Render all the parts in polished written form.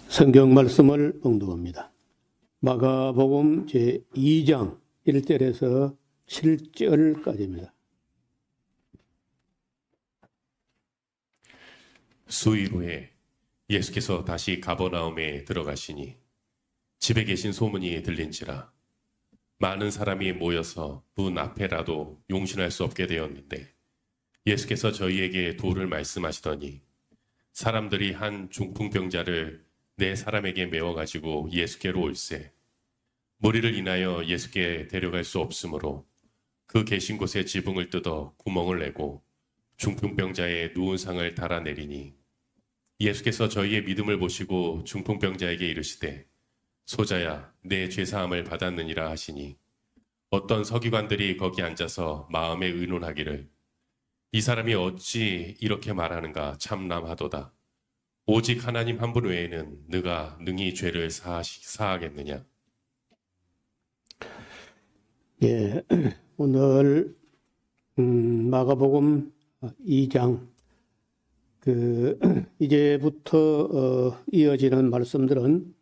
성경 말씀을 봉독합니다. 마가복음 제2장 1절에서 7절까지입니다. 수일 후에 예수께서 다시 가버나움에 들어가시니 집에 계신 소문이 들린지라 많은 사람이 모여서 문 앞에라도 용신할 수 없게 되었는데 예수께서 저희에게 도를 말씀하시더니 사람들이 한 중풍병자를 네 사람에게 메워가지고 예수께로 올세 무리를 인하여 예수께 데려갈 수 없으므로 그 계신 곳에 지붕을 뜯어 구멍을 내고 중풍병자의 누운 상을 달아내리니 예수께서 저희의 믿음을 보시고 중풍병자에게 이르시되 소자야 내 죄사함을 받았느니라 하시니 어떤 서기관들이 거기 앉아서 마음에 의논하기를 이 사람이 어찌 이렇게 말하는가 참남하도다. 오직 하나님 한 분 외에는 누가 능히 죄를 사하겠느냐. 예, 오늘 마가복음 2장 이제부터 이어지는 말씀들은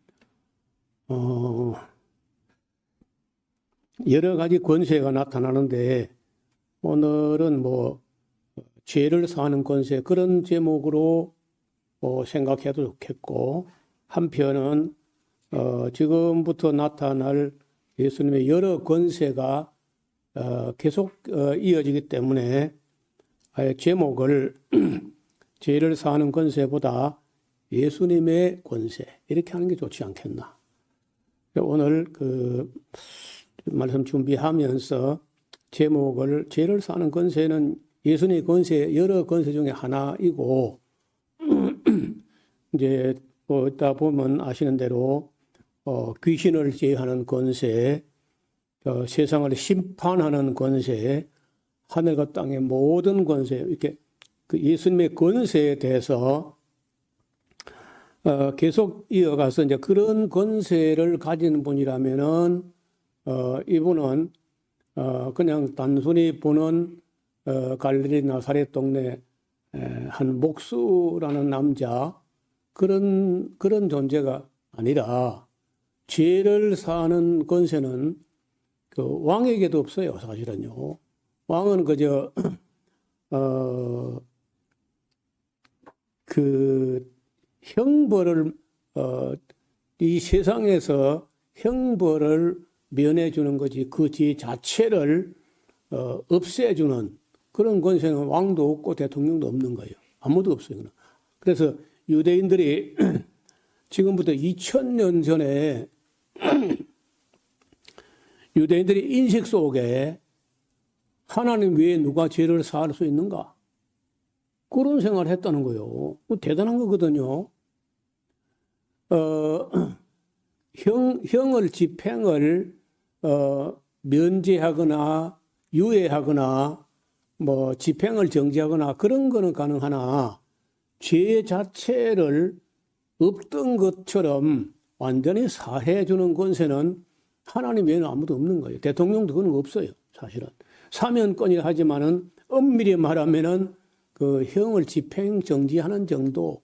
여러 가지 권세가 나타나는데 오늘은 죄를 사하는 권세 그런 제목으로 생각해도 좋겠고 한편은 지금부터 나타날 예수님의 여러 권세가 계속 이어지기 때문에 아예 제목을 죄를 사하는 권세보다 예수님의 권세 이렇게 하는 게 좋지 않겠나. 오늘 말씀 준비하면서 제목을 죄를 사하는 권세는 예수님의 권세 여러 권세 중에 하나이고 이제 이따 보면 아시는 대로 귀신을 제어하는 권세, 세상을 심판하는 권세, 하늘과 땅의 모든 권세 이렇게 그 예수님의 권세에 대해서 계속 이어가서 이제 그런 권세를 가진 분이라면은 이분은 그냥 단순히 보는 갈릴리 나사렛 동네 한 목수라는 남자 그런 존재가 아니라 죄를 사하는 권세는 그 왕에게도 없어요. 사실은요. 왕은 그저 그 형벌을 이 세상에서 형벌을 면해주는 거지 그 죄 자체를 없애주는 그런 권세는 왕도 없고 대통령도 없는 거예요. 아무도 없어요. 그래서 유대인들이 지금부터 2000년 전에 유대인들이 인식 속에 하나님 외에 누가 죄를 사할 수 있는가? 그런 생각을 했다는 거예요. 대단한 거거든요. 형을 집행을 면제하거나 유예하거나 집행을 정지하거나 그런 거는 가능하나 죄 자체를 없던 것처럼 완전히 사해 주는 권세는 하나님 외에는 아무도 없는 거예요. 대통령도 그런 거 없어요. 사실은 사면권이라 하지만은 엄밀히 말하면은 그 형을 집행 정지하는 정도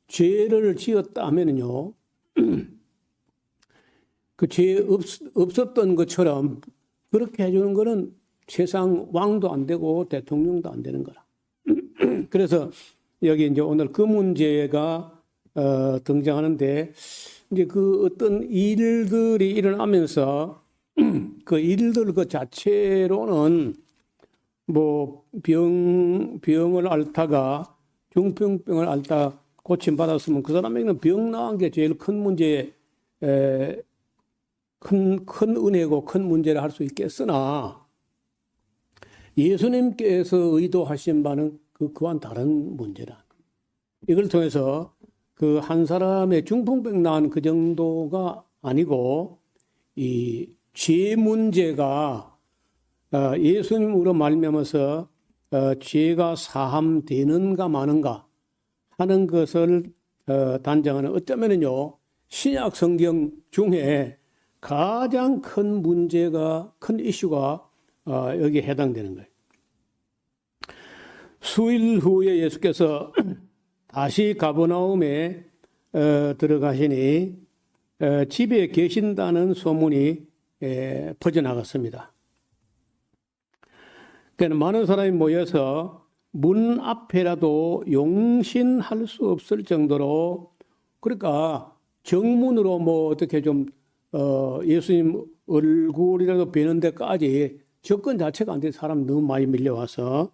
죄를 지었다 하면은요 그 죄 없었던 것처럼 그렇게 해주는 거는 세상 왕도 안 되고 대통령도 안 되는 거라. 그래서 여기 이제 오늘 그 문제가 등장하는데 이제 그 어떤 일들이 일어나면서 그 일들 그 자체로는 병을 앓다가 중풍병을 앓다 고침받았으면 그 사람에게는 병 나은 게 제일 큰 문제, 큰 은혜고 큰 문제를 할 수 있겠으나 예수님께서 의도하신 바는 그와는 다른 문제라. 이걸 통해서 그 한 사람의 중풍병 나은 그 정도가 아니고 이 죄 문제가 예수님으로 말미암아서 죄가 사함되는가 마는가 하는 것을 단정하는 어쩌면은요 신약 성경 중에 가장 큰 문제가 큰 이슈가 여기에 해당되는 거예요. 수일 후에 예수께서 다시 가버나움에 들어가시니 집에 계신다는 소문이 퍼져나갔습니다. 그러니까 많은 사람이 모여서 문 앞에라도 용신할 수 없을 정도로, 그러니까 정문으로 뭐 어떻게 좀 예수님 얼굴이라도 뵈는 데까지 접근 자체가 안 된 사람 너무 많이 밀려와서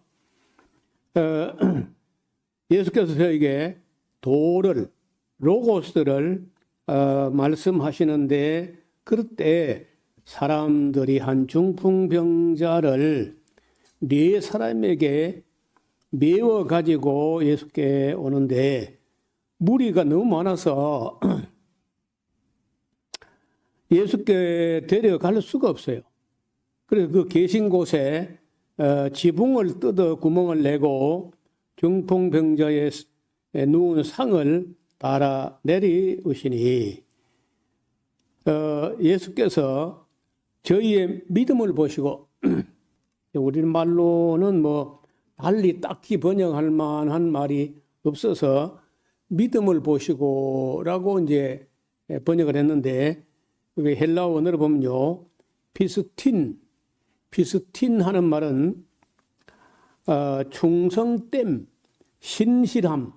예수께서 저에게 도를, 로고스를 말씀하시는데, 그럴 때 사람들이 한 중풍병자를 네 사람에게 메워 가지고 예수께 오는데 무리가 너무 많아서 예수께 데려갈 수가 없어요. 그래서 그 계신 곳에 지붕을 뜯어 구멍을 내고 중풍병자의 누운 상을 달아 내리우시니 예수께서 저희의 믿음을 보시고 우리 말로는 뭐 달리 딱히 번역할 만한 말이 없어서 믿음을 보시고라고 이제 번역을 했는데, 헬라어 원어로 보면요, 피스틴 하는 말은 충성됨, 신실함,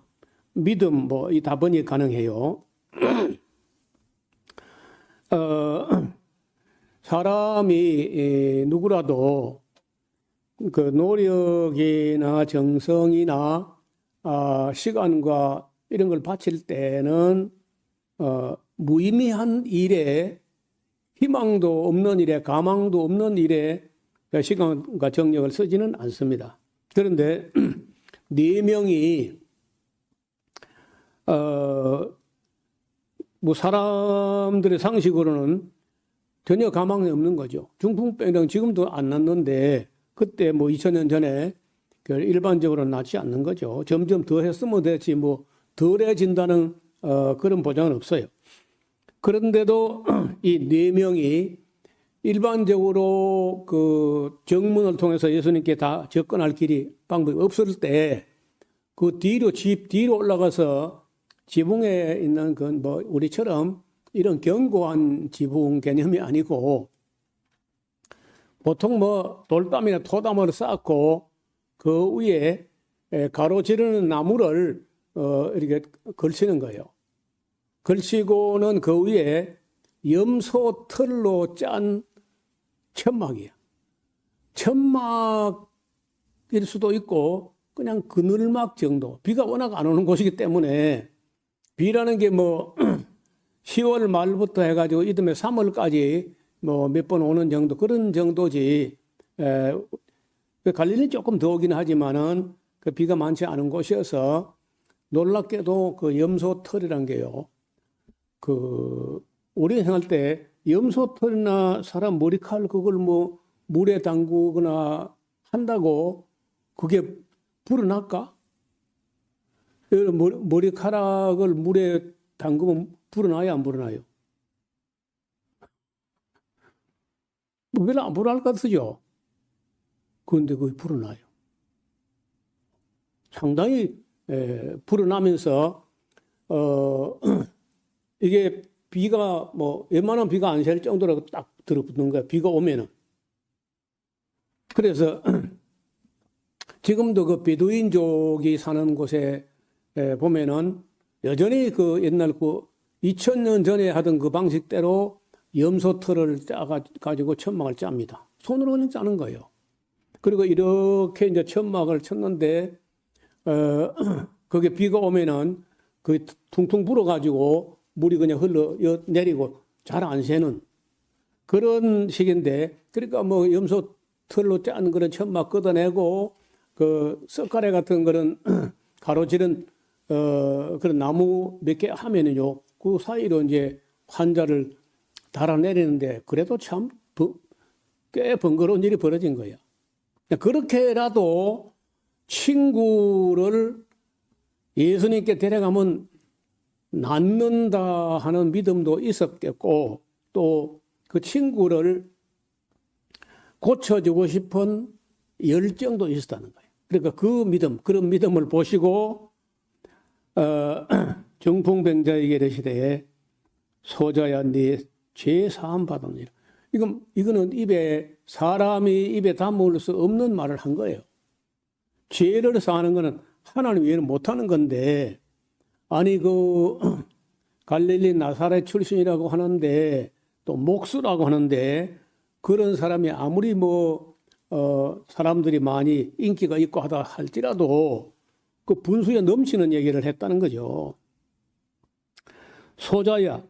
믿음, 뭐 이 다 번역 가능해요. 사람이 누구라도 그 노력이나 정성이나 시간과 이런 걸 바칠 때는 무의미한 일에, 희망도 없는 일에, 가망도 없는 일에 시간과 정력을 쓰지는 않습니다. 그런데 네 명이 뭐 사람들의 상식으로는 전혀 가망이 없는 거죠. 중풍병은 지금도 안 낫는데 그때 뭐 2000년 전에 일반적으로 낫지 않는 거죠. 점점 더 했으면 됐지 뭐 덜해진다는 그런 보장은 없어요. 그런데도 이 네 명이 일반적으로 그 정문을 통해서 예수님께 다 접근할 길이 방법이 없을 때 그 뒤로, 집 뒤로 올라가서 지붕에 있는 건 뭐 우리처럼 이런 견고한 지붕 개념이 아니고 보통 뭐 돌담이나 토담을 쌓고 그 위에 가로지르는 나무를 이렇게 걸치는 거예요. 걸치고는 그 위에 염소 털로 짠 천막이야. 천막일 수도 있고 그냥 그늘막 정도. 비가 워낙 안 오는 곳이기 때문에 비라는 게 뭐 10월 말부터 해가지고 이듬해 3월까지 뭐 몇 번 오는 정도, 그런 정도지. 갈릴리 조금 더 오긴 하지만은 그 비가 많지 않은 곳이어서 놀랍게도 그 염소 털이란 게요. 그 우리 생활 때 염소 털이나 사람 머리칼 그걸 뭐 물에 담그거나 한다고 그게 불어날까? 머리카락을 물에 담그면 불어나요, 안 불어나요? 뭐 별로 안 불어날 것 같으죠? 그런데 그게 불어나요. 상당히 불어나면서 이게 비가 뭐 웬만한 비가 안 셀 정도로 딱 들어붙는 거야. 비가 오면은. 그래서 지금도 그 베두인족이 사는 곳에 보면은 여전히 그 옛날 그 2000년 전에 하던 그 방식대로 염소털을 짜가지고 천막을 짭니다. 손으로 그냥 짜는 거예요. 그리고 이렇게 이제 천막을 쳤는데, 거기에 비가 오면은 그 퉁퉁 불어가지고 물이 그냥 흘러내리고 잘 안 새는 그런 식인데, 그러니까 뭐 염소털로 짠 그런 천막 걷어내고 그 석가래 같은 그런 가로지른 그런 나무 몇 개 하면은요, 그 사이로 이제 환자를 달아내리는데 그래도 참 꽤 번거로운 일이 벌어진 거예요. 그렇게라도 친구를 예수님께 데려가면 낫는다 하는 믿음도 있었겠고, 또 그 친구를 고쳐주고 싶은 열정도 있었다는 거예요. 그러니까 그 믿음, 그런 믿음을 보시고 중풍병자에게 이르시되 소자야 네 죄 사함 받았느니라. 이거는 사람이 입에 담을 수 없는 말을 한 거예요. 죄를 사하는 거는 하나님 외에는 못하는 건데, 아니 갈릴리 나사렛 출신이라고 하는데 또 목수라고 하는데, 그런 사람이 아무리 사람들이 많이 인기가 있고 하다 할지라도 그 분수에 넘치는 얘기를 했다는 거죠.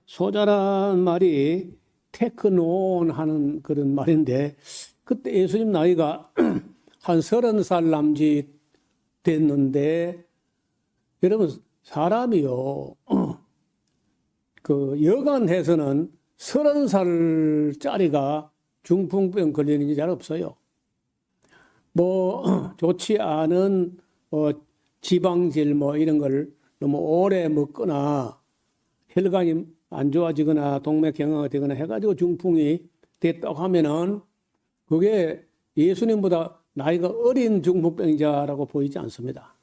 소자란 말이 테크논 하는 그런 말인데, 그때 예수님 나이가 한 30살 남짓 됐는데, 여러분 사람이요 그 여간해서는 30살짜리가 중풍병 걸리는 게 잘 없어요. 좋지 않은 지방질 이런 걸 너무 오래 먹거나 혈관이 안 좋아지거나 동맥경화가 되거나 해가지고 중풍이 됐다고 하면은 그게 예수님보다 나이가 어린 중풍병자라고 보이지 않습니다.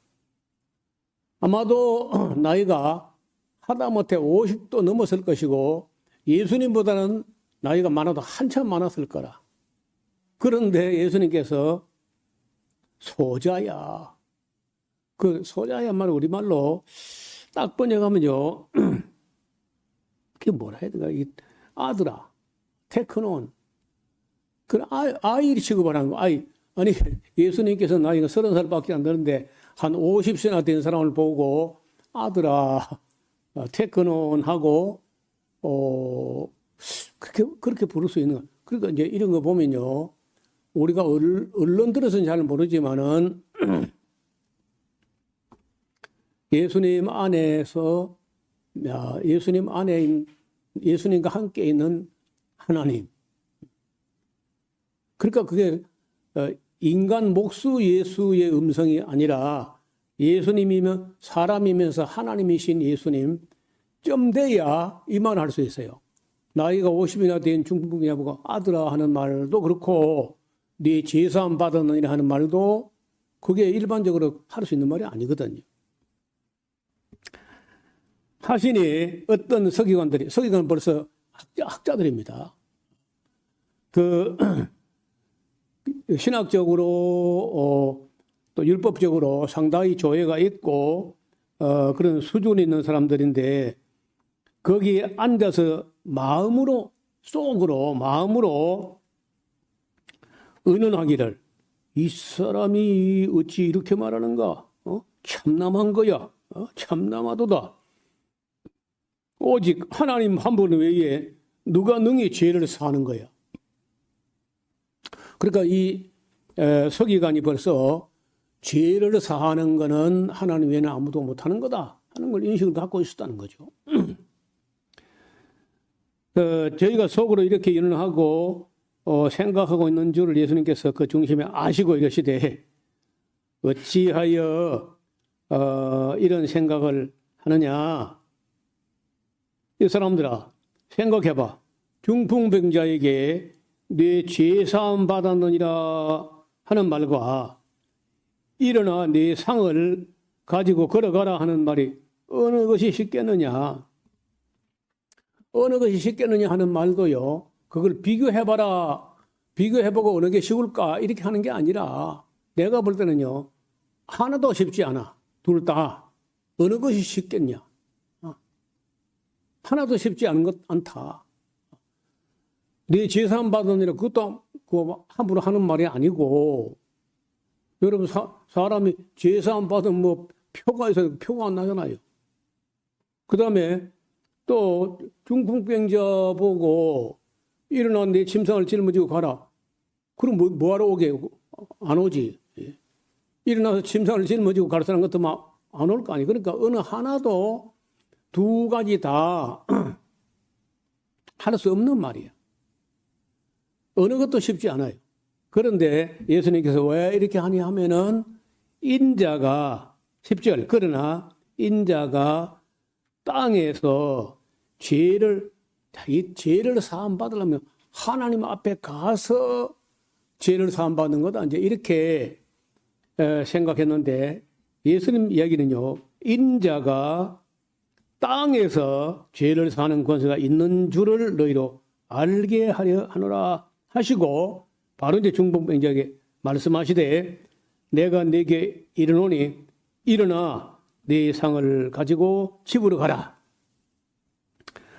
아마도 나이가 하다못해 50도 넘었을 것이고 예수님보다는 나이가 많아도 한참 많았을 거라. 그런데 예수님께서 소자야. 그 소자야 말 우리말로 딱 번역하면요. 그게 뭐라 해야 되나? 아들아, 테크논. 그 아이 취급을 하는 거. 아니, 예수님께서 나이가 30살밖에 안 되는데 한 50세나 된 사람을 보고 아들아, 테크논 하고, 그렇게 부를 수 있는 거. 그러니까 이제 이런 거 보면요. 우리가 언론 들어서는 잘 모르지만은 예수님 안에서 예수님과 함께 있는 하나님. 그러니까 그게 인간 목수 예수의 음성이 아니라 예수님이면 사람이면서 하나님이신 예수님 좀 돼야 이 말 할 수 있어요. 나이가 50이나 된 중풍병자 보고 아들아 하는 말도 그렇고 네 죄사함 받았느니라 하는 말도 그게 일반적으로 할 수 있는 말이 아니거든요. 하시니 어떤 서기관은 벌써 학자들입니다. 신학적으로 또 율법적으로 상당히 조예가 있고 그런 수준이 있는 사람들인데 거기에 앉아서 마음으로 의논하기를 이 사람이 어찌 이렇게 말하는가? 참남한 거야. 참남하도다. 오직 하나님 한 분 외에 누가 능히 죄를 사하는 거야. 그러니까 이 서기관이 벌써 죄를 사하는 것은 하나님 외에는 아무도 못하는 거다 하는 걸 인식을 갖고 있었다는 거죠. 저희가 속으로 이렇게 의논하고 생각하고 있는 줄을 예수님께서 그 중심에 아시고 이러시되 어찌하여 이런 생각을 하느냐. 이 사람들아 생각해봐. 중풍병자에게 네 죄사함 받았느니라 하는 말과 일어나 네 상을 가지고 걸어가라 하는 말이 어느 것이 쉽겠느냐. 어느 것이 쉽겠느냐 하는 말도요. 그걸 비교해봐라. 비교해보고 어느 게 쉬울까 이렇게 하는 게 아니라 내가 볼 때는요. 하나도 쉽지 않아. 둘 다. 어느 것이 쉽겠냐. 하나도 쉽지 않다. 네 죄사함 받으니라 그것도 함부로 하는 말이 아니고 여러분 사람이 죄사함 받으면 표가 있어요. 표가 안 나잖아요. 그 다음에 또 중풍병자 보고 일어나 내 침상을 짊어지고 가라. 그럼 뭐하러 오게? 안 오지. 일어나서 침상을 짊어지고 갈 사람 같으면 안 올 거 아니에요. 그러니까 어느 하나도 두 가지 다 할 수 없는 말이에요. 어느 것도 쉽지 않아요. 그런데 예수님께서 왜 이렇게 하냐 하면은 인자가 10절 그러나 인자가 땅에서 죄를 사함 받으려면 하나님 앞에 가서 죄를 사함 받는 거다. 이제 이렇게 생각했는데 예수님 이야기는요. 인자가 땅에서 죄를 사는 권세가 있는 줄을 너희로 알게 하려 하노라 하시고, 바로 이제 중풍병자에게 말씀하시되 내가 네게 이르노니 일어나 네 상을 가지고 집으로 가라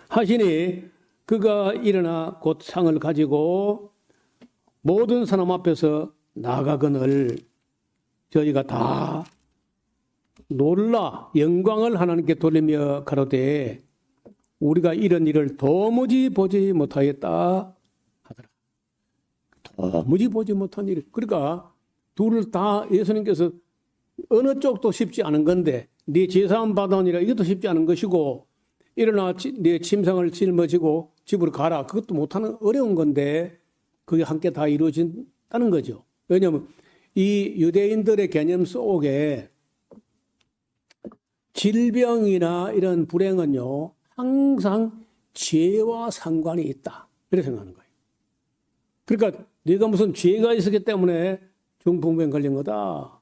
하시니, 그가 일어나 곧 상을 가지고 모든 사람 앞에서 나가거늘 저희가 다 놀라 영광을 하나님께 돌리며 가로되 우리가 이런 일을 도무지 보지 못하였다 하더라. 도무지 보지 못한 일. 그러니까 둘을 다 예수님께서 어느 쪽도 쉽지 않은 건데, 네 제사함 받아오니라 이것도 쉽지 않은 것이고, 일어나 네 침상을 짊어지고 집으로 가라 그것도 못하는 어려운 건데, 그게 함께 다 이루어진다는 거죠. 왜냐하면 이 유대인들의 개념 속에 질병이나 이런 불행은요 항상 죄와 상관이 있다 이렇게 생각하는 거예요. 그러니까 네가 무슨 죄가 있었기 때문에 중풍병 걸린 거다.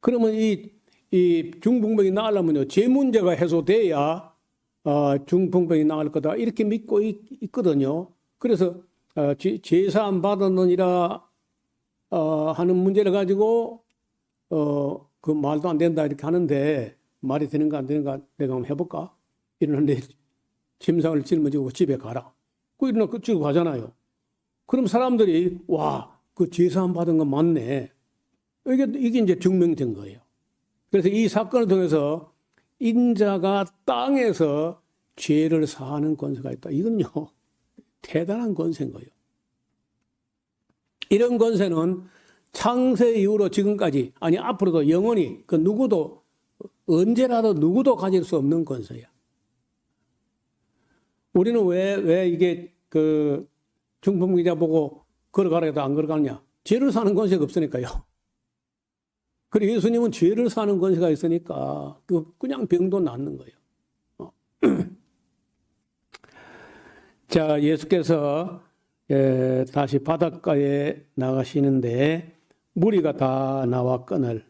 그러면 이 중풍병이 나으려면요 죄 문제가 해소돼야 중풍병이 나을 거다 이렇게 믿고 있거든요. 그래서 제사함 받았느니라 하는 문제를 가지고 그 말도 안 된다 이렇게 하는데, 말이 되는가 안 되는가 내가 한번 해볼까? 이러는데 침상을 짊어지고 집에 가라. 그 일어나 그치고 가잖아요. 그럼 사람들이 와, 그 제사함 받은 거 맞네. 이게 이제 증명된 거예요. 그래서 이 사건을 통해서 인자가 땅에서 죄를 사하는 권세가 있다. 이건요 대단한 권세인 거예요. 이런 권세는 창세 이후로 지금까지, 아니 앞으로도 영원히 그 누구도 언제라도 누구도 가질 수 없는 권세야. 우리는 왜 이게 그 중풍기자 보고 걸어가라 해도 안 걸어가느냐? 죄를 사는 권세가 없으니까요. 그리고 예수님은 죄를 사는 권세가 있으니까 그냥 병도 낫는 거예요. 자, 예수께서 다시 바닷가에 나가시는데 무리가 다 나왔거늘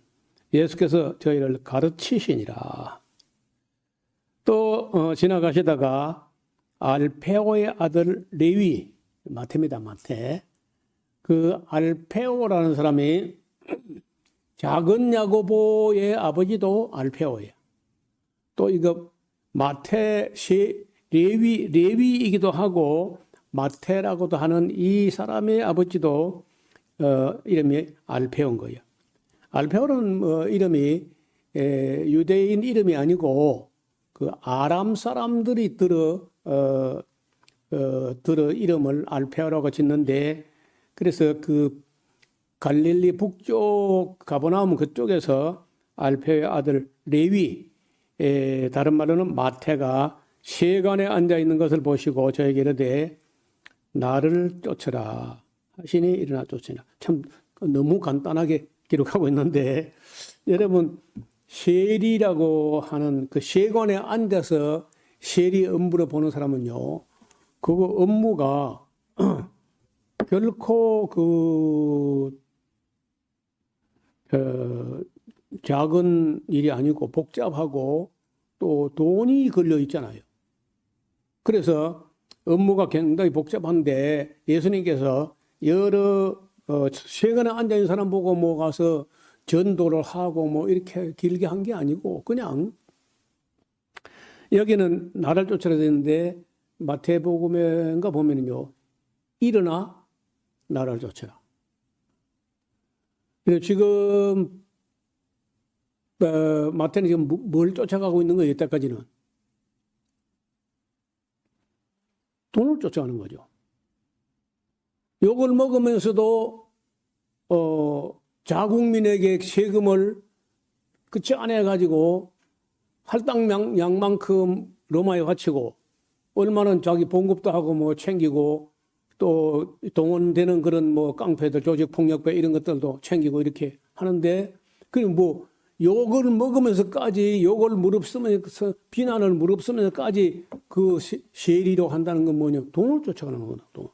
예수께서 저희를 가르치시니라. 또 지나가시다가 알페오의 아들 레위, 마태입니다. 마태. 그 알페오라는 사람이 작은 야고보의 아버지도 알페오예요. 또 이거 마태 레위이기도 하고 마태라고도 하는 이 사람의 아버지도 이름이 알페오인 거예요. 알페오는 이름이 유대인 이름이 아니고 그 아람 사람들이 들어 이름을 알페오라고 짓는데, 그래서 그 갈릴리 북쪽 가버나움 그쪽에서 알페오의 아들 레위, 다른 말로는 마태가 세간에 앉아 있는 것을 보시고 저에게 이르되 나를 쫓으라 하시니 일어나 쫓으라. 참 너무 간단하게 기록하고 있는데, 여러분 세리라고 하는 그 세관에 앉아서 세리 업무를 보는 사람은요, 그거 업무가 결코 작은 일이 아니고 복잡하고 또 돈이 걸려 있잖아요. 그래서 업무가 굉장히 복잡한데 예수님께서 여러 세간에 앉아 있는 사람 보고 뭐 가서 전도를 하고 뭐 이렇게 길게 한 게 아니고, 그냥 여기는 나를 쫓아야 되는데 마태복음인가 보면은요, 일어나 나를 쫓아라. 지금 마태는 지금 뭘 쫓아가고 있는 거예요? 이때까지는 돈을 쫓아가는 거죠. 욕을 먹으면서도 자국민에게 세금을 그치 안 해가지고 할당량만큼 로마에 바치고, 얼마는 자기 봉급도 하고 뭐 챙기고, 또 동원되는 그런 뭐 깡패들, 조직폭력배 이런 것들도 챙기고 이렇게 하는데, 그리고 뭐 욕을 먹으면서까지 욕을 무릅쓰면서 비난을 무릅쓰면서까지 그 세리로 한다는 건 뭐냐? 돈을 쫓아가는 거구나. 돈.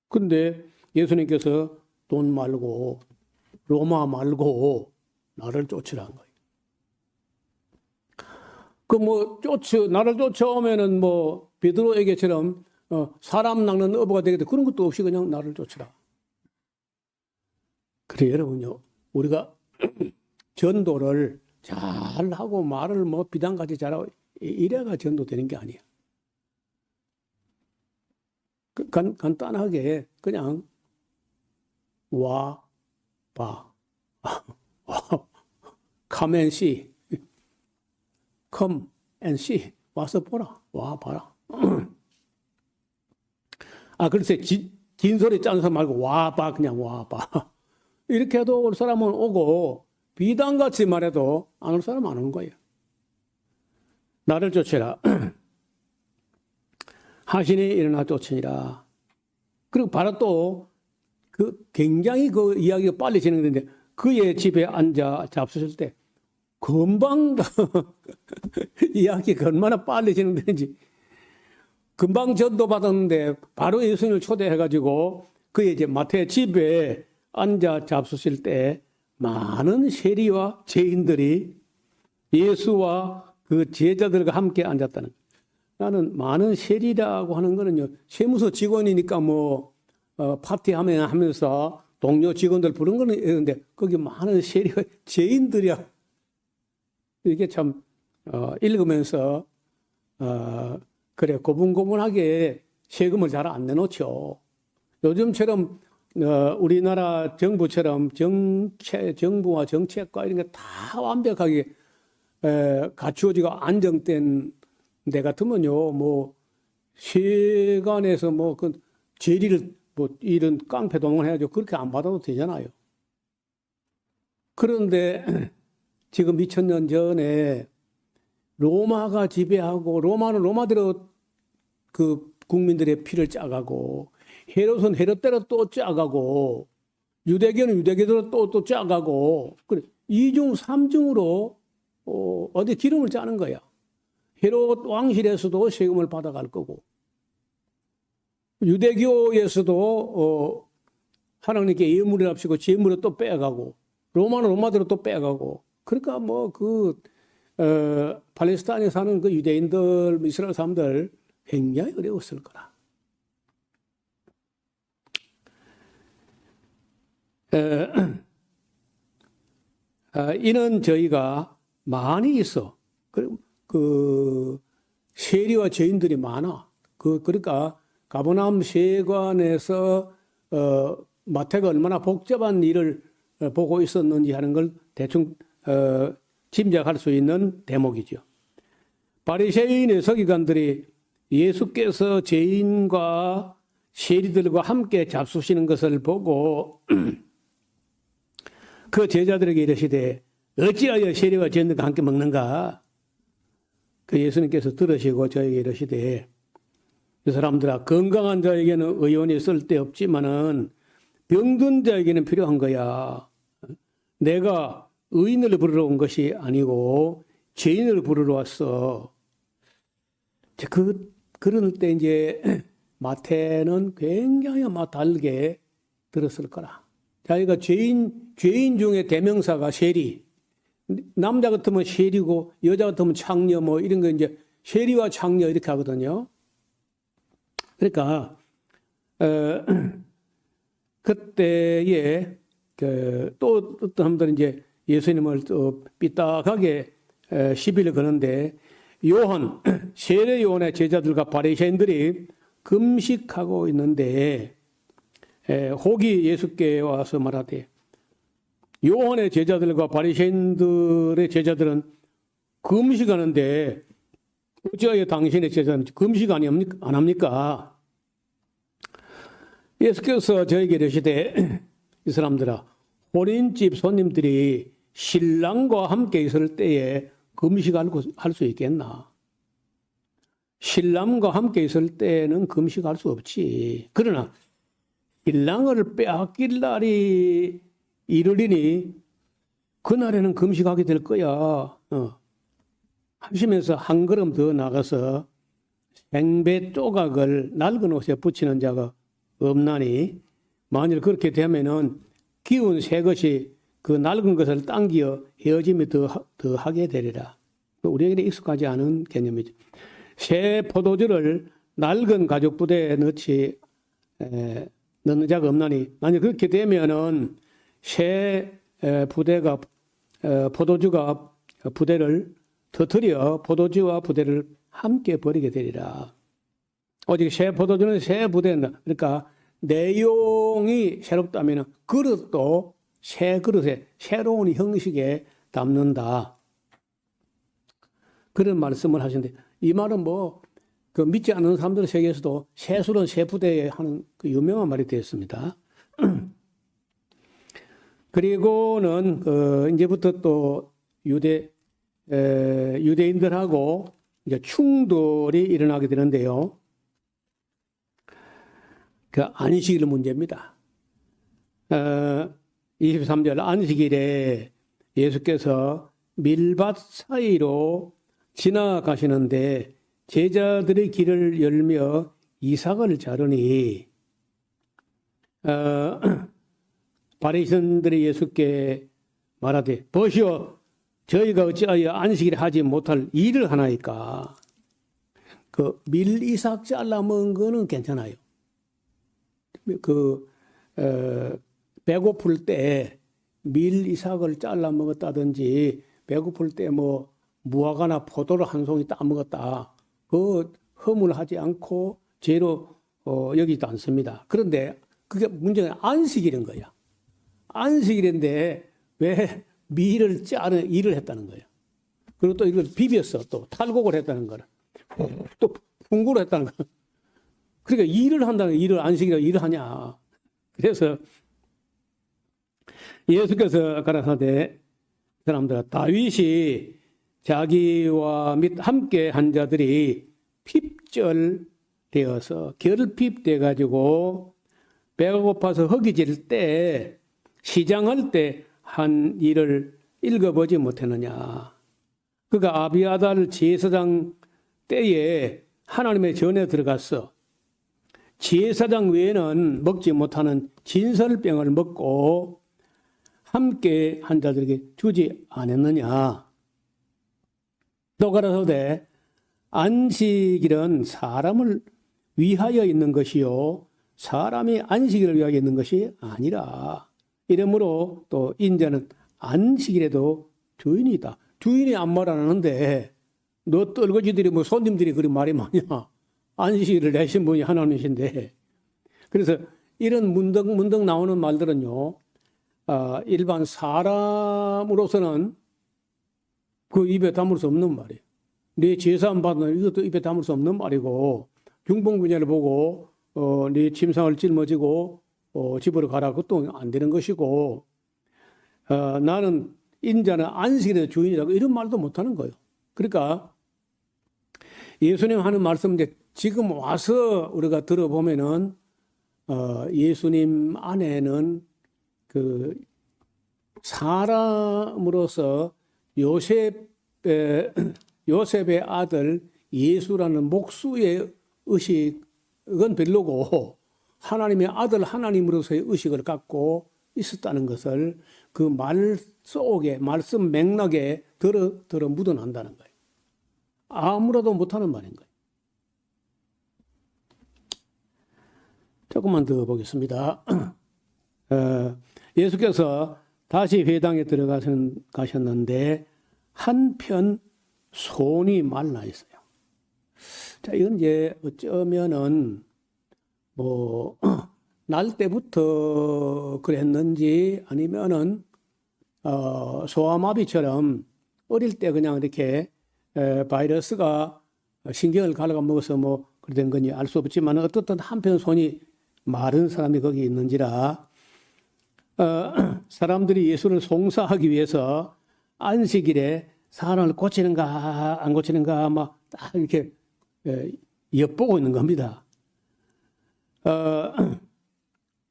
근데 예수님께서 돈 말고 로마 말고 나를 쫓으라는 거예요. 그 뭐 나를 쫓아오면은 뭐 베드로에게처럼 사람 낚는 어부가 되겠다 그런 것도 없이 그냥 나를 쫓으라. 그래 여러분요, 우리가 전도를 잘하고 말을 뭐 비단같이 잘하고 이래가 전도되는 게 아니야. 간단하게 그냥 와 봐. Come and see. Come and see. 와서 보라. 와 봐라. 글쎄 긴 소리 짠 사람 말고 와 봐. 그냥 와 봐. 이렇게 해도 올 사람은 오고 비단같이 말해도 안 올 사람은 안 오는 거예요. 나를 쫓으라. 하신이 일어나 쫓으니라. 그리고 바로 또 굉장히 그 이야기가 빨리 진행되는데 그의 집에 앉아 잡수실 때 금방 이야기가 얼마나 빨리 진행되는지 금방 전도 받았는데 바로 예수님을 초대해가지고 그의 이제 마태 집에 앉아 잡수실 때 많은 세리와 죄인들이 예수와 그 제자들과 함께 앉았다는 거예요. 나는 많은 세리라고 하는 거는요, 세무서 직원이니까 뭐 파티하면서 동료 직원들 부른 거는 있는데 거기 많은 세리와 죄인들이야. 이게 참 읽으면서 그래 고분고분하게 세금을 잘 안 내놓죠. 요즘처럼 우리나라 정부처럼 정부와 정책과 이런 게 다 완벽하게 갖추어지고 안정된 데 같으면요, 뭐 세관에서 뭐 그 재리를 뭐 이런 깡패 동원 해가지고 그렇게 안 받아도 되잖아요. 그런데 지금 2000년 전에 로마가 지배하고 로마는 로마대로 그 국민들의 피를 짜가고 헤롯은 헤롯대로 또 짜가고 유대교는 유대교대로 또 짜가고 그래 2중 3중으로 어디 기름을 짜는 거야. 헤롯 왕실에서도 세금을 받아갈 거고 유대교에서도 하나님께 예물을 합치고 재물을 또 빼가고 로마는 로마대로 또 빼가고 그러니까 뭐 팔레스타인에 사는 그 유대인들 이스라엘 사람들 굉장히 어려웠을 거라. 이는 저희가 많이 있어. 그 세리와 죄인들이 많아. 그러니까 가버나움 세관에서 마태가 얼마나 복잡한 일을 보고 있었는지 하는 걸 대충 짐작할 수 있는 대목이죠. 바리새인의 서기관들이 예수께서 죄인과 세리들과 함께 잡수시는 것을 보고 그 제자들에게 이르시되 어찌하여 세리와 죄인들과 함께 먹는가? 그 예수님께서 들으시고 저에게 이르시되 이 사람들아 건강한 자에게는 의원이 쓸데없지만은 병든 자에게는 필요한 거야. 내가 의인을 부르러 온 것이 아니고 죄인을 부르러 왔어. 그럴 때 이제 마태는 굉장히 아마 달게 들었을 거라. 자기가 죄인 중에 대명사가 세리. 남자 같으면 세리고 여자 같으면 창녀 뭐 이런 거 이제 세리와 창녀 이렇게 하거든요. 그러니까 그때에 또 어떤 사람들은 이제 예수님을 또 삐딱하게 시비를 거는데 세례 요한의 제자들과 바리새인들이 금식하고 있는데 혹이 예수께 와서 말하되 요한의 제자들과 바리새인들의 제자들은 금식하는데 어찌하여 당신의 제자는 금식 안 합니까? 예수께서 저에게 이르시되 이 사람들아 혼인집 손님들이 신랑과 함께 있을 때에 금식할 수 있겠나? 신랑과 함께 있을 때는 금식할 수 없지. 그러나 신랑을 빼앗길 날이 이르리니 그날에는 금식하게 될 거야. 하시면서 한 걸음 더 나가서 생배 조각을 낡은 옷에 붙이는 자가 없나니 만일 그렇게 되면은 기운 새 것이 그 낡은 것을 당기어 헤어짐이 더 하게 되리라. 우리에게 익숙하지 않은 개념이죠. 새 포도주를 낡은 가죽 부대에 넣는 자가 없나니, 만약 그렇게 되면은 새 부대가 포도주가 부대를 터뜨려 포도주와 부대를 함께 버리게 되리라. 오직 새 포도주는 새 부대는, 그러니까 내용이 새롭다면 그릇도 새 그릇에 새로운 형식에 담는다. 그런 말씀을 하시는데, 이 말은 그 믿지 않는 사람들 세계에서도 새술은 새 부대에 하는 그 유명한 말이 되었습니다. 그리고는 이제부터 또 유대인들하고 이제 충돌이 일어나게 되는데요. 그 안식일 문제입니다. 23절 안식일에 예수께서 밀밭 사이로 지나가시는데 제자들의 길을 열며 이삭을 자르니 바리새인들이 예수께 말하되 보시오 저희가 어찌하여 안식일에 하지 못할 일을 하나이까. 그 밀이삭 잘라 먹은 거는 괜찮아요. 배고플 때 밀이삭을 잘라 먹었다든지 배고플 때 무화과나 포도를 한 송이 따 먹었다. 그 허물하지 않고 죄로 여기지도 않습니다. 그런데 그게 문제는 안식일인 거야. 안식일인데 왜 밀을 자르는 일을 했다는 거예요. 그리고 또 이걸 비볐어. 또 탈곡을 했다는 거를. 또 풍구를 했다는 거. 그러니까 일을 한다는 거예요. 일을 안식일이라고 일을 하냐. 그래서 예수께서 가라사대 사람들아 다윗이 자기와 및 함께 한 자들이 핍절되어서 결핍돼 가지고 배가 고파서 허기질 때 시장할 때 한 일을 읽어보지 못했느냐. 그가 아비아달 제사장 때에 하나님의 전에 들어갔어. 제사장 외에는 먹지 못하는 진설병을 먹고 함께 한 자들에게 주지 않았느냐. 또 가라사대 안식일은 사람을 위하여 있는 것이요 사람이 안식일을 위하여 있는 것이 아니라. 이러므로 또 인자는 안식일에도 주인이다. 주인이 아무 말 안 하는데 너 떨거지들이 손님들이 그리 말이 많냐. 안식일을 내신 분이 하나님이신데. 그래서 이런 문득 나오는 말들은요. 일반 사람으로서는 그 입에 담을 수 없는 말이에요. 네 제사함 받는 이것도 입에 담을 수 없는 말이고 중봉분야를 보고 네 침상을 짊어지고 집으로 가라. 그것도 안 되는 것이고 나는 인자는 안식일의 주인이라고 이런 말도 못하는 거예요. 그러니까 예수님 하는 말씀인데 지금 와서 우리가 들어보면은 예수님 안에는 그 사람으로서 요셉의 아들 예수라는 목수의 의식은 별로고 하나님의 아들 하나님으로서의 의식을 갖고 있었다는 것을 그 말 속에 말씀 맥락에 들어 묻어난다는 거예요. 아무라도 못하는 말인 거예요. 조금만 더 보겠습니다. 예수께서 다시 회당에 들어가셨는데 한편 손이 말라 있어요. 자, 이건 이제 어쩌면은 날 때부터 그랬는지 아니면은 소아마비처럼 어릴 때 그냥 이렇게 바이러스가 신경을 갉아먹어서 그런 건지 알 수 없지만 어떻든 한편 손이 마른 사람이 거기 있는지라 사람들이 예수를 송사하기 위해서 안식일에 사람을 고치는가 안 고치는가 딱 이렇게 엿보고 있는 겁니다.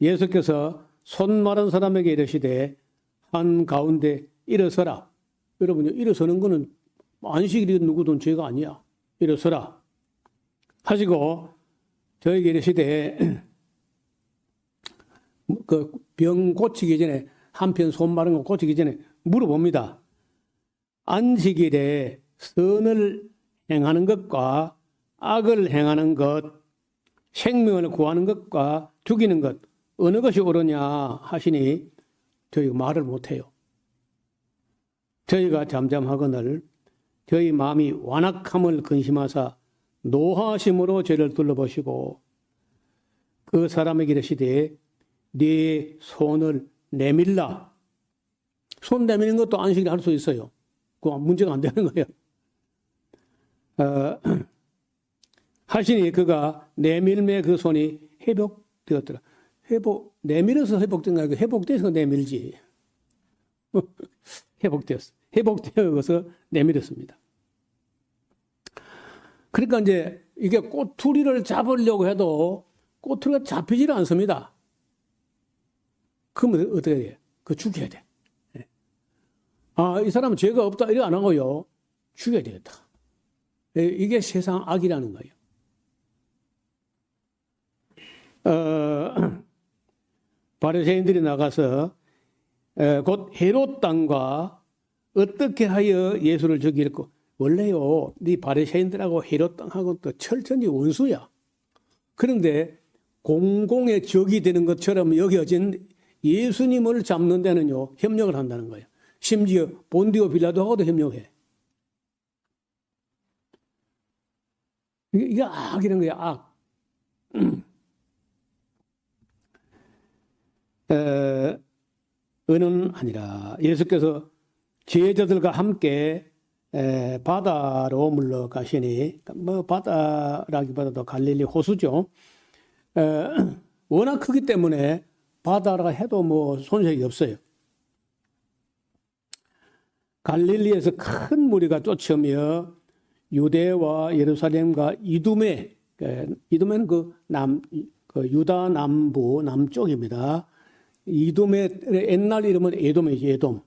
예수께서 손 마른 사람에게 이르시되 한 가운데 일어서라. 여러분 일어서는 거는 안식일이 누구든 죄가 아니야. 일어서라 하시고 저에게 이르시되 그 병 고치기 전에 한편 손 마른 거 고치기 전에 물어봅니다. 안식일에 선을 행하는 것과 악을 행하는 것, 생명을 구하는 것과 죽이는 것 어느 것이 옳으냐 하시니 저희가 말을 못해요. 저희가 잠잠하거늘 저희 마음이 완악함을 근심하사 노하심으로 저를 둘러보시고 그 사람에게 이르시되 네 손을 내밀라. 손 내미는 것도 안식일 할 수 있어요. 그 문제가 안 되는 거예요. 하시니 그가 내밀매 그 손이 회복되었더라. 내밀어서 회복된 거 아니고 회복돼서 내밀지. 회복되었어. 회복되어서 내밀었습니다. 그러니까 이제 이게 꼬투리를 잡으려고 해도 꼬투리가 잡히질 않습니다. 그러면 어떻게 해야 돼? 그거 죽여야 돼. 이 사람은 죄가 없다 이래 안 하고요. 죽여야 되겠다. 이게 세상 악이라는 거예요. 바리새인들이 나가서 곧 헤롯 땅과 어떻게 하여 예수를 죽일까? 원래요, 네 바리새인들하고 헤롯 땅하고 또 철저히 원수야. 그런데 공공의 적이 되는 것처럼 여겨진 예수님을 잡는 데는요 협력을 한다는 거예요. 심지어 본디오 빌라도하고도 협력해. 이게 악이라는 거야, 악. 은은 아니라 예수께서 제자들과 함께 바다로 물러가시니, 뭐 바다라기보다도 갈릴리 호수죠. 워낙 크기 때문에 바다라 해도 뭐 손색이 없어요. 갈릴리에서 큰 무리가 쫓으며 유대와 예루살렘과 이두메는 그 유다 남부 남쪽입니다. 이두메 옛날 이름은 에돔이지, 에돔.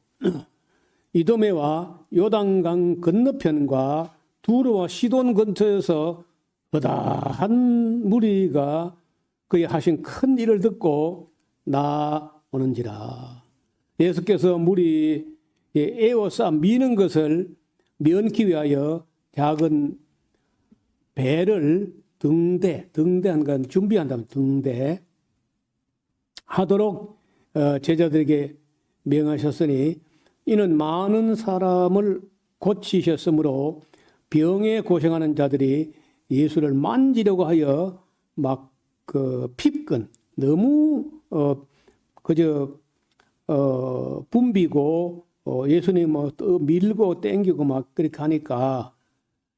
이두메와 요단강 건너편과 두로와 시돈 근처에서 허다한 무리가 그의 하신 큰 일을 듣고 나오는지라. 예수께서 무리에 에워싸 미는 것을 면기 위하여 작은 배를 등대한 건 준비한다면 등대 하도록 제자들에게 명하셨으니 이는 많은 사람을 고치셨으므로 병에 고생하는 자들이 예수를 만지려고 하여 막 핍근 너무 그저 붐비고 예수님 뭐 밀고 땡기고 막 그렇게 하니까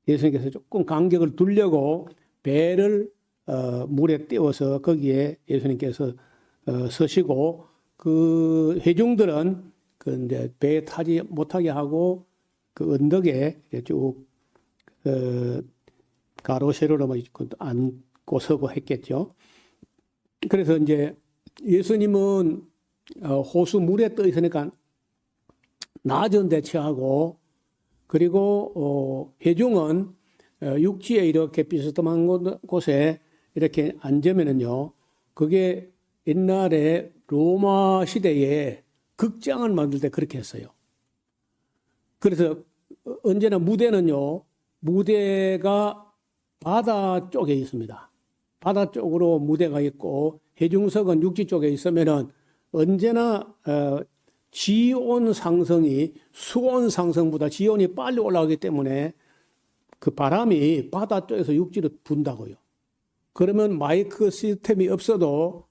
예수님께서 조금 간격을 두려고 배를 물에 띄워서 거기에 예수님께서 서시고 그 회중들은 그 이제 배에 타지 못하게 하고 그 언덕에 쭉 가로세로로 앉고 서고 했겠죠. 그래서 이제 예수님은 호수 물에 떠 있으니까 낮은 데 처하고 그리고 회중은 육지에 이렇게 비스듬한 곳에 이렇게 앉으면은요, 그게 옛날에 로마 시대에 극장을 만들 때 그렇게 했어요. 그래서 언제나 무대가 바다 쪽에 있습니다. 바다 쪽으로 무대가 있고 회중석은 육지 쪽에 있으면은 언제나 지온 상승이 수온 상승보다 지온이 빨리 올라가기 때문에 그 바람이 바다 쪽에서 육지로 분다고요. 그러면 마이크 시스템이 없어도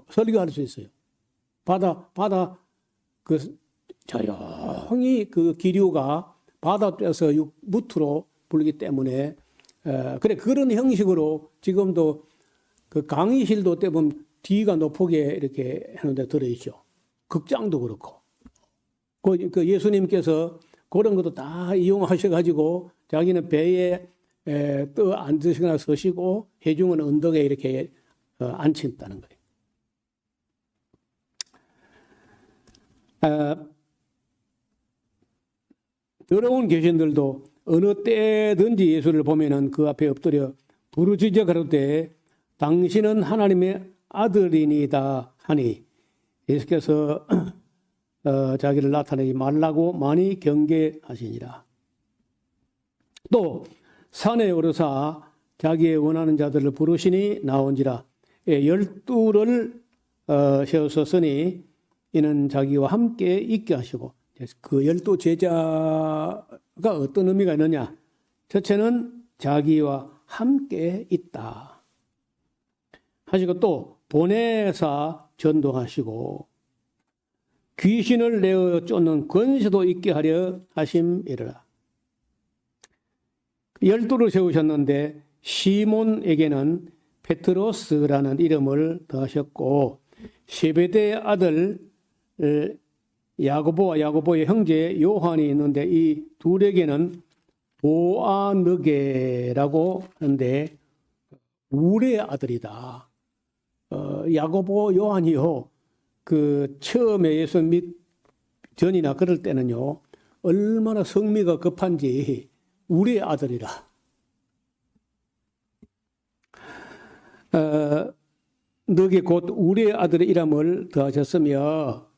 설교할 수 있어요. 바다 그 조용히 그 기류가 바다 쪽에서 무트로 불기 때문에 그래 그런 형식으로 지금도 그 강의실도 때 보면 뒤가 높게 이렇게 하는데 들어있죠. 극장도 그렇고. 그 예수님께서 그런 것도 다 이용하셔가지고 자기는 배에 떠 앉으시거나 서시고 회중은 언덕에 이렇게 앉힌다는 거예요. 더러운 귀신들도 어느 때든지 예수를 보면은 그 앞에 엎드려 부르짖어 가로되 당신은 하나님의 아들이니다 하니 예수께서 자기를 나타내지 말라고 많이 경계하시니라. 또 산에 오르사 자기의 원하는 자들을 부르시니 나온지라. 12를 세우셨으니 이는 자기와 함께 있게 하시고, 그 12 제자가 어떤 의미가 있느냐? 첫째는 자기와 함께 있다 하시고, 또 보내사 전도하시고 귀신을 내어 쫓는 권세도 있게 하려 하심이라. 12를 세우셨는데 시몬에게는 페트로스라는 이름을 더하셨고, 세베대의 아들 야고보와 야고보의 형제 요한이 있는데 이 둘에게는 보아느게라고 하는데 울의 아들이다. 야고보 요한이요, 그 처음에 예수 믿 전이나 그럴 때는요, 얼마나 성미가 급한지 울의 아들이라. 너게 곧 울의 아들의 이름을 더하셨으며,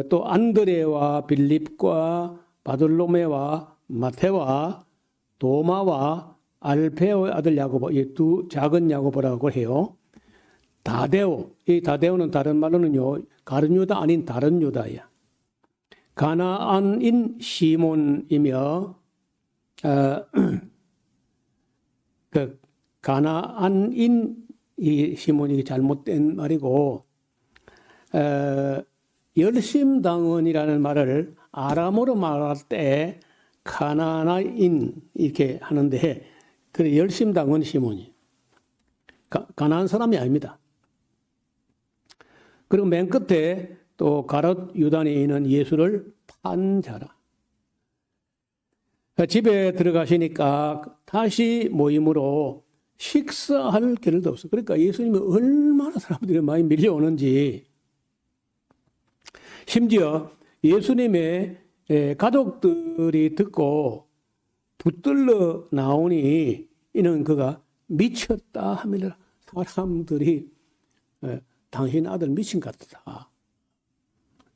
또 안드레와 빌립과 바돌로메와 마테와 도마와 알페오의 아들 야고보, 이 두 작은 야고보라고 해요. 다데오, 이 다데오는 다른 말로는요, 가룟 유다 아닌 다른 유다야. 가나안인 시몬이며, 그 가나안인 이 시몬이 잘못된 말이고, 열심당원이라는 말을 아람어로 말할 때 가나나인 이렇게 하는데, 그 열심당원 시몬이 가나안 사람이 아닙니다. 그리고 맨 끝에 또 가롯 유다에 있는 예수를 판 자라. 집에 들어가시니까 다시 모임으로 식사할 겨를도 없어. 그러니까 예수님이 얼마나 사람들이 많이 밀려오는지, 심지어 예수님의 가족들이 듣고 붙들러 나오니 이는 그가 미쳤다 하밀라. 사람들이 당신 아들 미친 것 같다,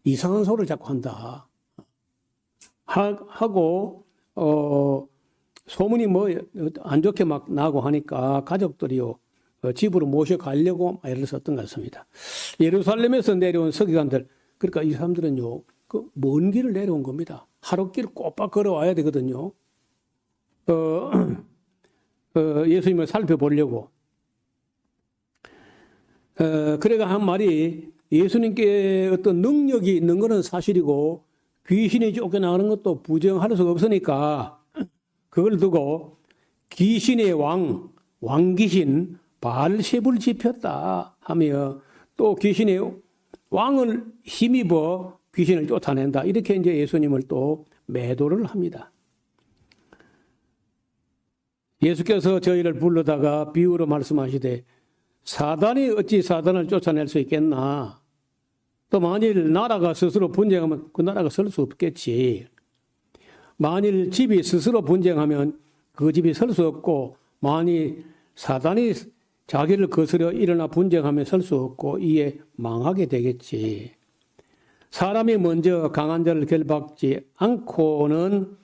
이상한 소리를 자꾸 한다 하고 소문이 뭐 안 좋게 막 나고 하니까 가족들이요 집으로 모셔가려고 애를 썼던 것 같습니다. 예루살렘에서 내려온 서기관들, 그러니까 이 사람들은요 그 먼 길을 내려온 겁니다. 하루길 꼬박 걸어와야 되거든요. 예수님을 살펴보려고. 그래가 한 말이, 예수님께 어떤 능력이 있는 것은 사실이고 귀신이 쫓겨나가는 것도 부정할 수가 없으니까 그걸 두고 귀신의 왕귀신 바알세불을 지폈다 하며, 또 귀신의 왕을 힘입어 귀신을 쫓아낸다, 이렇게 이제 예수님을 또 매도를 합니다. 예수께서 저희를 불러다가 비유로 말씀하시되, 사단이 어찌 사단을 쫓아낼 수 있겠나? 또 만일 나라가 스스로 분쟁하면 그 나라가 설 수 없겠지. 만일 집이 스스로 분쟁하면 그 집이 설 수 없고, 만일 사단이 자기를 거스려 일어나 분쟁하면 설 수 없고 이에 망하게 되겠지. 사람이 먼저 강한 자를 결박지 않고는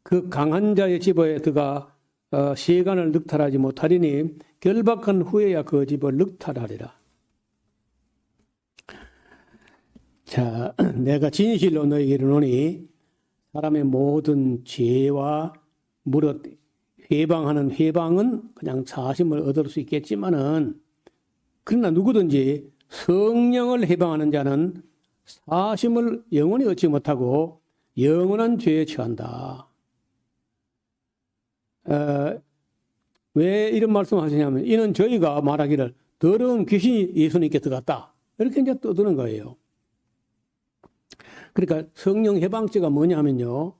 그 강한 자의 집에 들어가 시간을 늑탈하지 못하리니 결박한 후에야 그 집을 늑탈하리라. 자, 내가 진실로 너에게 이르노니 사람의 모든 죄와 무릇 회방하는 회방은 그냥 사심을 얻을 수 있겠지만은, 그러나 누구든지 성령을 회방하는 자는 사심을 영원히 얻지 못하고 영원한 죄에 처한다. 왜 이런 말씀을 하시냐면, 이는 저희가 말하기를 더러운 귀신이 예수님께 들어갔다, 이렇게 이제 떠드는 거예요. 그러니까 성령 해방죄가 뭐냐면요,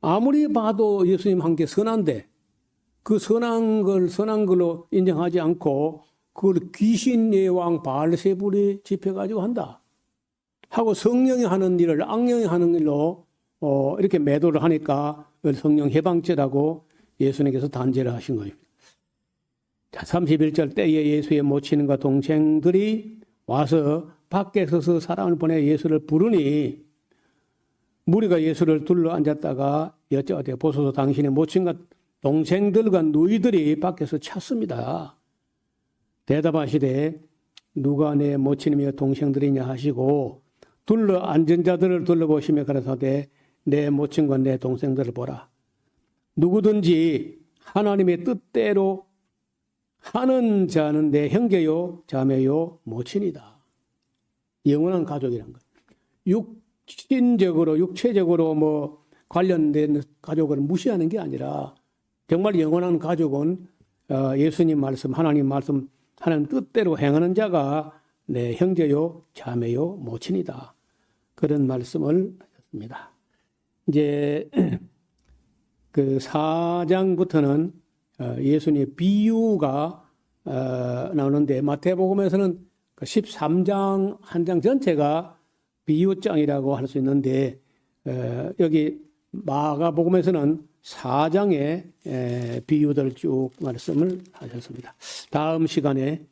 아무리 봐도 예수님 한 게 선한데 그 선한 걸로 인정하지 않고 그걸 귀신의 왕 바알세불이 집해가지고 한다 하고, 성령이 하는 일을 악령이 하는 일로 이렇게 매도를 하니까 성령 해방죄라고 예수님께서 단죄를 하신 겁니다. 자, 31절 때에 예수의 모친과 동생들이 와서 밖에 서서 사람을 보내 예수를 부르니, 무리가 예수를 둘러 앉았다가 여쭤가되 보소서 당신의 모친과 동생들과 누이들이 밖에서 찾습니다. 대답하시되 누가 내 모친이며 동생들이냐 하시고 둘러 앉은 자들을 둘러보시며 가라사대 내 모친과 내 동생들을 보라. 누구든지 하나님의 뜻대로 하는 자는 내 형제요 자매요 모친이다. 영원한 가족이란 거예요. 육신적으로 육체적으로 뭐 관련된 가족을 무시하는 게 아니라 정말 영원한 가족은 예수님 말씀, 하나님 말씀, 하나님 뜻대로 행하는 자가 내 형제요, 자매요, 모친이다. 그런 말씀을 하셨습니다. 이제 그 4장부터는 예수님의 비유가 나오는데 마태복음에서는 그 13장 한 장 전체가 비유장이라고 할 수 있는데 여기 마가복음에서는 4장의 비유들을 쭉 말씀을 하셨습니다. 다음 시간에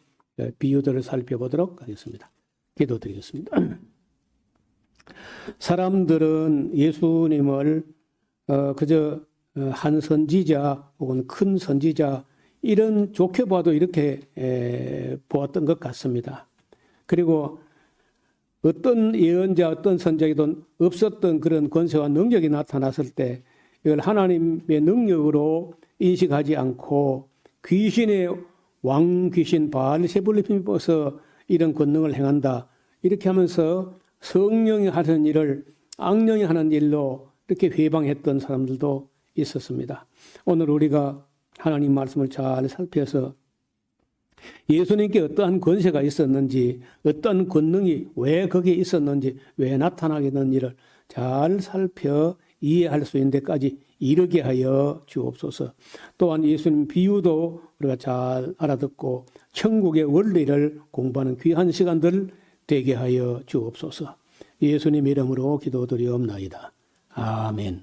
비유들을 살펴보도록 하겠습니다. 기도드리겠습니다. 사람들은 예수님을 그저 한 선지자 혹은 큰 선지자 이런 좋게 봐도 이렇게 보았던 것 같습니다. 그리고 어떤 예언자, 어떤 선지자에도 없었던 그런 권세와 능력이 나타났을 때 이걸 하나님의 능력으로 인식하지 않고 귀신의 왕귀신 바알세불을 힘입어서 이런 권능을 행한다. 이렇게 하면서 성령이 하는 일을 악령이 하는 일로 이렇게 회방했던 사람들도 있었습니다. 오늘 우리가 하나님 말씀을 잘 살펴서 예수님께 어떠한 권세가 있었는지, 어떤 권능이 왜 거기에 있었는지, 왜 나타나게 된 일을 잘 살펴 이해할 수 있는 데까지 이르게 하여 주옵소서. 또한 예수님 비유도 우리가 잘 알아듣고 천국의 원리를 공부하는 귀한 시간들 되게 하여 주옵소서. 예수님 이름으로 기도드리옵나이다. 아멘.